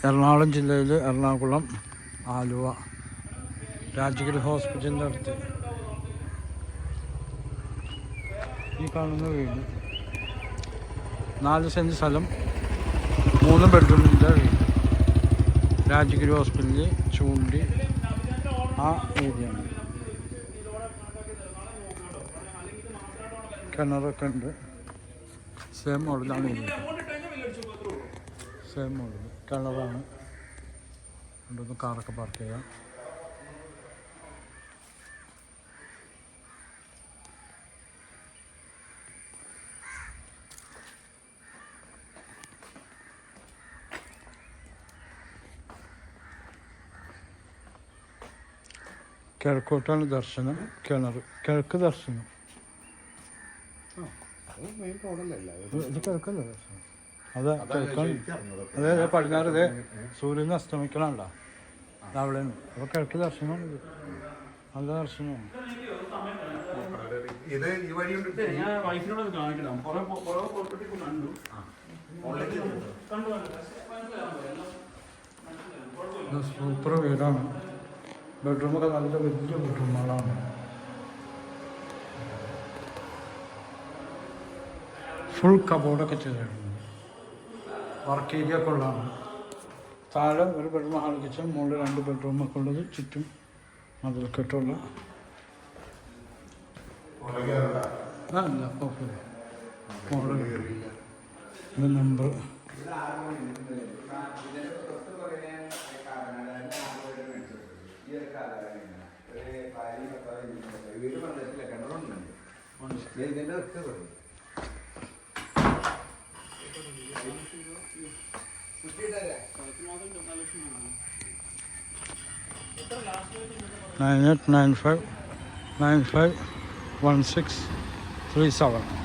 എറണാകുളം ജില്ലയിൽ എറണാകുളം ആലുവ രാജഗിരി ഹോസ്പിറ്റലിൻ്റെ അടുത്ത് ഈ കാണുന്ന വീട് 4 സെൻറ്റ് സ്ഥലം 3 ബെഡ്റൂമിൻ്റെ വീട് രാജഗിരി ഹോസ്പിറ്റലിൽ ചൂണ്ടി ആ ഏരിയയാണ്. കിണറൊക്കെ ഉണ്ട്. സെയിം മോഡലാണ് വീട്. സെയിം മോഡൽ കിണറാണ്. കൊണ്ടൊന്ന് കാറൊക്കെ പാർക്ക് ചെയ്യാം. കിഴക്കോട്ടാണ് ദർശനം. കിഴക്ക് ദർശനം. ഇത് കിഴക്കല്ലേ ദർശനം? അതെ കിഴക്കാണ്. അതെ പടിഞ്ഞാറ്. ഇതേ സൂര്യൻ അസ്തമിക്കണമല്ല അവിടെയാണ്. അപ്പോൾ കിഴക്ക് ദർശനമാണ്. ഇത് നല്ല ദർശനമാണ്. സൂപ്പർ വീടാണ്. ബെഡ്റൂമൊക്കെ നല്ല വലിയ ബെഡ്റൂമുകളാണ്. ഫുൾ കബോർഡൊക്കെ ചെയ്തിട്ടുണ്ട്. വർക്ക് ഏരിയ ഒക്കെ ഉള്ളതാണ്. താഴെ ഒരു ബെഡ്റൂം ഹാൾ കിച്ചൺ, മുകളിൽ 2 ബെഡ്റൂമൊക്കെ ഉള്ളത്. ചുറ്റും മതിൽക്കെട്ടുള്ള ഇത് നമ്പർ (9895 95 16 37).